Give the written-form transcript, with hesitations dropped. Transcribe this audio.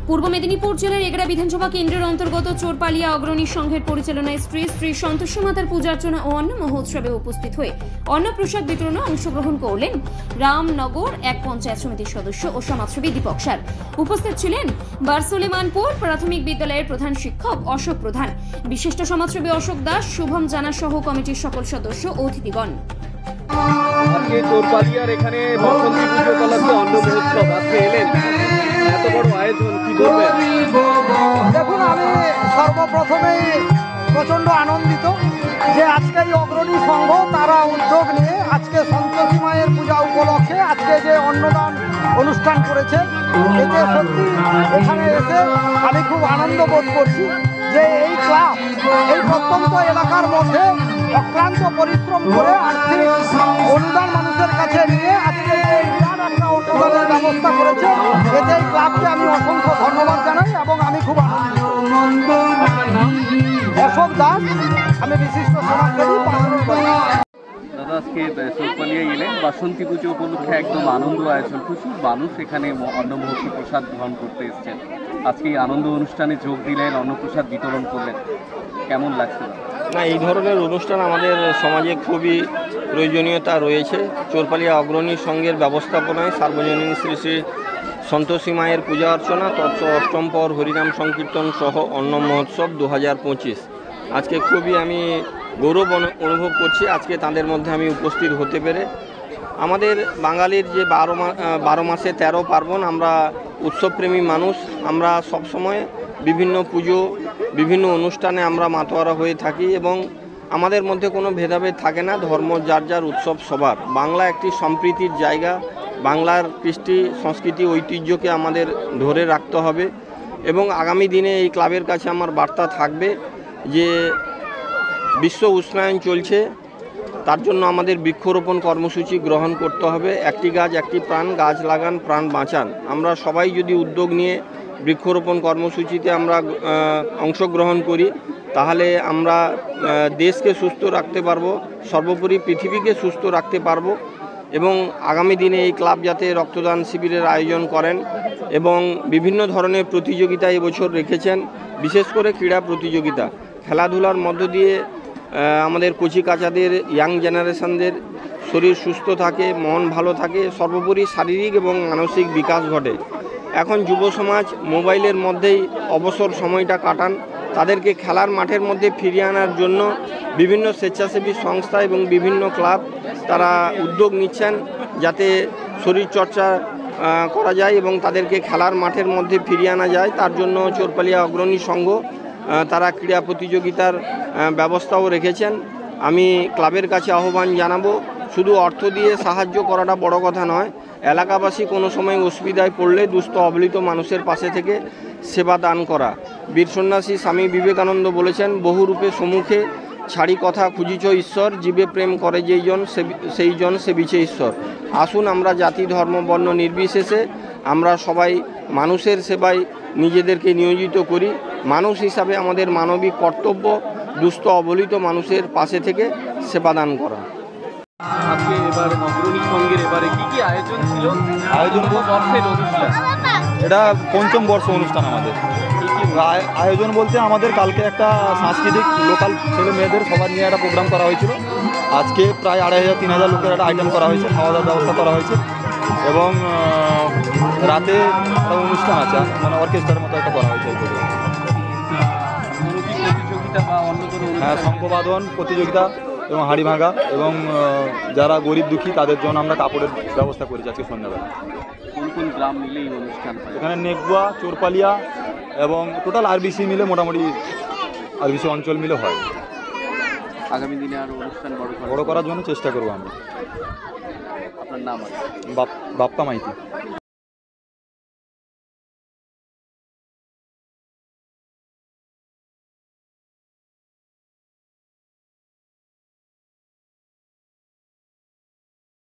পূর্ব মেদিনীপুর জেলার এগরা বিধানসভা কেন্দ্রের অন্তর্গত চোরপালিয়া অগ্রণী সংঘের পরিচালনায় শ্রী সন্তোষী মাতার পূজার্চনা ও অন্ন মহোৎসবে উপস্থিত হয়ে অন্নপ্রসাদ বিতরণে অংশগ্রহণ করলেন রামনগর এক পঞ্চায়েত সমিতির সদস্য ও সমাজসেবী দীপক সার। উপস্থিত ছিলেন বারসলেমানপুর প্রাথমিক বিদ্যালয়ের প্রধান শিক্ষক অশোক প্রধান, বিশিষ্ট সমাজসেবী অশোক দাস, শুভম জানা সহ কমিটির সকল সদস্য ও অতিথিগণ। আজকে চোরপালিয়ার এখানে বসন্তী পুজো উপলক্ষে অন্ন মহোৎসব আজকে এলেন, এত বড় আয়োজন কি বলবেন? দেখুন, আমি সর্বপ্রথমেই প্রচণ্ড আনন্দিত যে আজকে এই অগ্রণী সংঘ তারা উদ্যোগ নিয়ে আজকে সন্তোষী মায়ের পূজা উপলক্ষে আজকে যে অন্নদান অনুষ্ঠান করেছে, এতে সত্যি এখানে এসে আমি খুব আনন্দ বোধ করছি যে এই ক্লাব এই প্রত্যন্ত এলাকার মধ্যে অক্লান্ত পরিশ্রম করে আর্থিক অনুদান মানুষের কাছে নিয়ে আজকে এই বিরাট একটা অন্নদানের ব্যবস্থা করেছে। এতে এই ক্লাবকে আমি অসংখ্য ধন্যবাদ জানাই এবং আমি খুব আনন্দিত। অশোক দাস, আমি বিশিষ্ট সমাজসেবী। দাদা, আজকে চোরপালিয়ায় এলেন, বাসন্তী পুজো উপলক্ষে একদম আনন্দ আয়োজন, প্রচুর মানুষ এখানে অন্নমহোৎসব প্রসাদ গ্রহণ করতে এসছেন। আজকে এই আনন্দ অনুষ্ঠানে যোগ দিলেন, অন্নপ্রসাদ বিতরণ করলেন, কেমন লাগছে? না, এই ধরনের অনুষ্ঠান আমাদের সমাজে খুবই প্রয়োজনীয়তা রয়েছে। চোরপালিয়া অগ্রণী সংঘের ব্যবস্থাপনায় সার্বজনীন শ্রী শ্রী সন্তোষী মায়ের পূজা অর্চনা তৎস অষ্টম পর হরিনাম সংকীর্তন সহ অন্ন মহোৎসব 2025 আজকে খুবই আমি গৌরব অনুভব করছি আজকে তাদের মধ্যে আমি উপস্থিত হতে পেরে। আমাদের বাঙালির যে 12 মাসে 13 পার্বণ, আমরা উৎসবপ্রেমী মানুষ, আমরা সবসময় বিভিন্ন পুজো বিভিন্ন অনুষ্ঠানে আমরা মাতোয়ারা হয়ে থাকি এবং আমাদের মধ্যে কোনো ভেদাভেদ থাকে না। ধর্ম যার যার, উৎসব সবার। বাংলা একটি সম্প্রীতির জায়গা, বাংলার কৃষ্টি সংস্কৃতি ঐতিহ্যকে আমাদের ধরে রাখতে হবে এবং আগামী দিনে এই ক্লাবের কাছে আমার বার্তা থাকবে যে বিশ্ব উষ্ণায়ন চলছে, তার জন্য আমাদের বৃক্ষরোপণ কর্মসূচি গ্রহণ করতে হবে। একটি গাছ একটি প্রাণ, গাছ লাগান প্রাণ বাঁচান। আমরা সবাই যদি উদ্যোগ নিয়ে বৃক্ষরোপণ কর্মসূচিতে আমরা অংশগ্রহণ করি তাহলে আমরা দেশকে সুস্থ রাখতে পারবো, সর্বোপরি পৃথিবীকে সুস্থ রাখতে পারবো। এবং আগামী দিনে এই ক্লাব যাতে রক্তদান শিবিরের আয়োজন করেন এবং বিভিন্ন ধরনের প্রতিযোগিতা এবছর রেখেছেন, বিশেষ করে ক্রীড়া প্রতিযোগিতা, খেলাধুলার মধ্য দিয়ে আমাদের কচি কাচাদের, ইয়াং জেনারেশনদের শরীর সুস্থ থাকে, মন ভালো থাকে, সর্বোপরি শারীরিক এবং মানসিক বিকাশ ঘটে। এখন যুব সমাজ মোবাইলের মধ্যেই অবসর সময়টা কাটান, তাদেরকে খেলার মাঠের মধ্যে ফিরিয়ে আনার জন্য বিভিন্ন স্বেচ্ছাসেবী সংস্থা এবং বিভিন্ন ক্লাব তারা উদ্যোগ নিচ্ছেন যাতে শরীরচর্চা করা যায় এবং তাদেরকে খেলার মাঠের মধ্যে ফিরিয়ে আনা যায়। তার জন্য চোরপালিয়া অগ্রণী সংঘ তারা ক্রীড়া প্রতিযোগিতার ব্যবস্থাও রেখেছেন। আমি ক্লাবের কাছে আহ্বান জানাবো, শুধু অর্থ দিয়ে সাহায্য করাটা বড় কথা নয়, এলাকাবাসী কোনো সময় অসুবিধায় পড়লে দুস্থ অবলিত মানুষের পাশে থেকে সেবা দান করা। বীর সন্ন্যাসী স্বামী বিবেকানন্দ বলেছেন, বহুরূপে সম্মুখে ছাড়ি কথা খুঁজিছ ঈশ্বর, জীবে প্রেম করে সেই জন সে বিছে ঈশ্বর। আসুন আমরা জাতি ধর্ম বর্ণ নির্বিশেষে আমরা সবাই মানুষের সেবায় নিজেদেরকে নিয়োজিত করি। মানুষ হিসাবে আমাদের মানবিক কর্তব্য দুস্থ অবলিত মানুষের পাশে থেকে সেবা দান করা। আজকে এবার অগ্রণী সংঘের এবারে কি কি আয়োজন ছিল? আয়োজন বর্ষের অনুষ্ঠান, এটা 5ম বর্ষ অনুষ্ঠান আমাদের। আয়োজন বলতে আমাদের কালকে একটা সাংস্কৃতিক লোকাল ছেলে মেয়েদের সবার নিয়ে একটা প্রোগ্রাম করা হয়েছিল। আজকে প্রায় 2500-3000 লোকের একটা আইটেম করা হয়েছে, খাওয়া দাওয়ার ব্যবস্থা করা হয়েছে এবং রাতে একটা অনুষ্ঠান আছে, মানে অর্কেস্ট্রার মতো একটা করা হয়েছে। প্রতিযোগিতা বা অন্য কোনো? হ্যাঁ, শঙ্খবাদন প্রতিযোগিতা এবং হাঁড়ি ভাঙা এবং যারা গরিব দুঃখী তাদের জন্য আমরা কাপড়ের ব্যবস্থা করেছি আজকে সন্ধ্যাবেলা। কোন কোন গ্রাম মিলে এই অনুষ্ঠান? এখানে নেগুয়া, চোরপালিয়া এবং টোটাল আরবিসি মিলে, মোটামুটি আরবিসি অঞ্চল মিলে হয়। আগামী দিনে আরও অনুষ্ঠান বড় করার জন্য চেষ্টা করবো আমরা। আপনার নাম? বাপ্পা মাইতি।